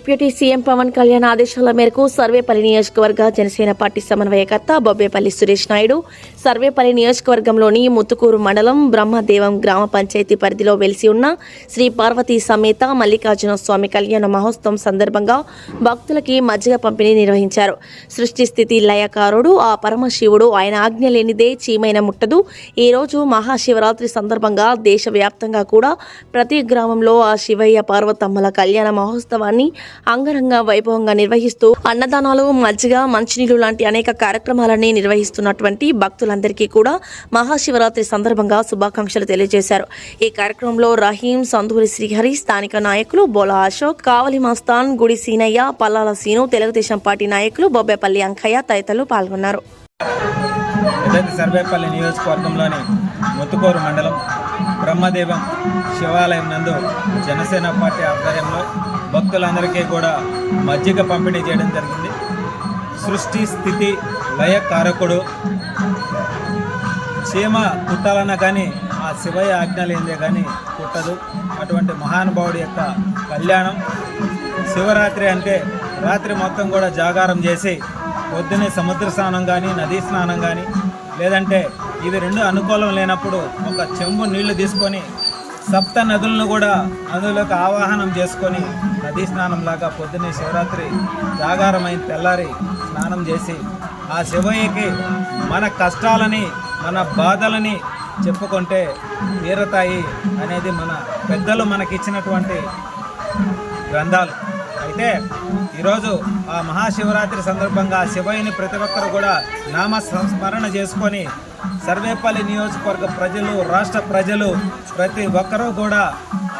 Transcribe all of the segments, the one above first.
Deputy CM Pawan Kalyan ఆదేశాల మేరకు సర్వేపల్లి నియోజకవర్గ జనసేన పార్టీ సమన్వయకర్త బొబ్బేపల్లి సురేష్ నాయుడు సర్వేపల్లి నియోజకవర్గంలోని ముత్తుకూరు మండలం బ్రహ్మదేవం గ్రామ పంచాయతీ పరిధిలో వెలిసి ఉన్న శ్రీ పార్వతీ సమేత మల్లికార్జున స్వామి కళ్యాణ మహోత్సవం సందర్భంగా భక్తులకి మజ్జిగ పంపిణీ నిర్వహించారు. సృష్టి స్థితి లయకారుడు ఆ పరమశివుడు, ఆయన ఆజ్ఞ లేనిదే చీమైన ముట్టదు. ఈ రోజు మహాశివరాత్రి సందర్భంగా దేశవ్యాప్తంగా కూడా ప్రతి గ్రామంలో ఆ శివయ్య పార్వతమ్మల కళ్యాణ మహోత్సవాన్ని అంగరంగ వైభవంగా నిర్వహిస్తూ అన్నదానాలు, మజ్జిగ, మంచినీళ్లు లాంటి అనేక కార్యక్రమాలని నిర్వహిస్తున్నటువంటి భక్తులందరికీ కూడా మహాశివరాత్రి సందర్భంగా శుభాకాంక్షలు తెలియజేశారు. ఈ కార్యక్రమంలో రహీం, సంధూరి శ్రీహరి, స్థానిక నాయకులు బోలా అశోక్, కావలి మస్తాన్, గుడి సీనయ్య, పల్లాల సీను, తెలుగుదేశం పార్టీ నాయకులు బొబ్బేపల్లి అంకయ్య తదితరులు పాల్గొన్నారు. సర్వేపల్లి నియోజకవర్గంలోని ముత్తుకూరు మండలం బ్రహ్మదేవం శివాలయం నందు జనసేన పార్టీ ఆధ్వర్యంలో భక్తులందరికీ కూడా మజ్జిగ పంపిణీ చేయడం జరిగింది. సృష్టి స్థితి లయ కారకుడు, చీమ పుట్టాలన్నా కానీ ఆ శివయ్య ఆజ్ఞ లేనిదే కానీ పుట్టదు. అటువంటి మహానుభావుడి యొక్క కళ్యాణం. శివరాత్రి అంటే రాత్రి మొత్తం కూడా జాగారం చేసి పొద్దున్నే సముద్ర స్నానం కానీ, నదీ స్నానం కానీ, లేదంటే ఇవి రెండు అనుకూలం లేనప్పుడు ఒక చెంబు నీళ్లు తీసుకొని సప్త నదులను కూడా అందులోకి ఆవాహనం చేసుకొని నదీ స్నానంలాగా పొద్దున్నే శివరాత్రి జాగారమైన తెల్లారి స్నానం చేసి ఆ శివయ్యకి మన కష్టాలని, మన బాధలని చెప్పుకుంటే తీరతాయి అనేది మన పెద్దలు మనకిచ్చినటువంటి గ్రంథాలు. అయితే ఈరోజు ఆ మహాశివరాత్రి సందర్భంగా శివయ్యని ప్రతి ఒక్కరు కూడా నామస్మరణ చేసుకొని సర్వేపల్లి నియోజకవర్గ ప్రజలు, రాష్ట్ర ప్రజలు ప్రతి ఒక్కరూ కూడా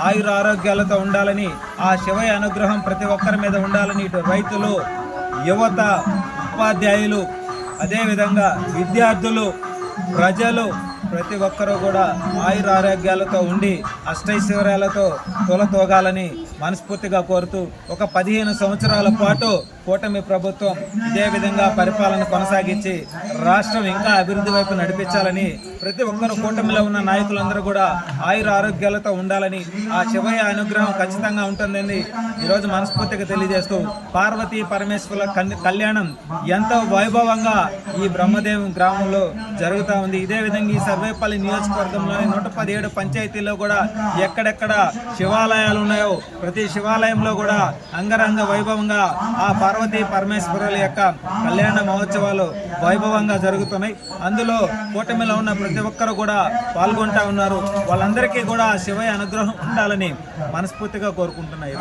ఆయుర ఆరోగ్యాలతో ఉండాలని, ఆ శివయ్య అనుగ్రహం ప్రతి ఒక్కరి మీద ఉండాలని ఇటు రైతులు, యువత, ఉపాధ్యాయులు, అదేవిధంగా విద్యార్థులు, ప్రజలు ప్రతి ఒక్కరూ కూడా ఆయుర ఆరోగ్యాలతో ఉండి అష్టైశ్వర్యాలతో తొలతోగాలని మనస్ఫూర్తిగా కోరుతూ ఒక 15 సంవత్సరాల పాటు కూటమి ప్రభుత్వం ఇదే విధంగా పరిపాలన కొనసాగించి రాష్ట్రం ఇంకా అభివృద్ధి వైపు నడిపించాలని ప్రతి ఒక్కరు కూటమిలో ఉన్న నాయకులందరూ కూడా ఆయుర ఆరోగ్యాలతో ఉండాలని, ఆ శివయ్య అనుగ్రహం ఖచ్చితంగా ఉంటుందని ఈరోజు మనస్ఫూర్తిగా తెలియజేస్తూ పార్వతీ పరమేశ్వరుల కళ్యాణం ఎంతో వైభవంగా ఈ బ్రహ్మదేవం గ్రామంలో జరుగుతూ ఉంది. ఇదే విధంగా ఈ సర్వేపల్లి నియోజకవర్గంలోని 117 పంచాయతీల్లో కూడా ఎక్కడెక్కడ శివాలయాలు ఉన్నాయో ప్రతి శివాలయంలో కూడా అంగరంగ వైభవంగా ఆ పార్వతీ పరమేశ్వరుల యొక్క కళ్యాణ మహోత్సవాలు వైభవంగా జరుగుతున్నాయి. అందులో కూటమిలో ఉన్న ప్రతి ఒక్కరు కూడా పాల్గొంటా ఉన్నారు. వాళ్ళందరికీ కూడా శివయ్య అనుగ్రహం ఉండాలని మనస్ఫూర్తిగా కోరుకుంటున్నాయి.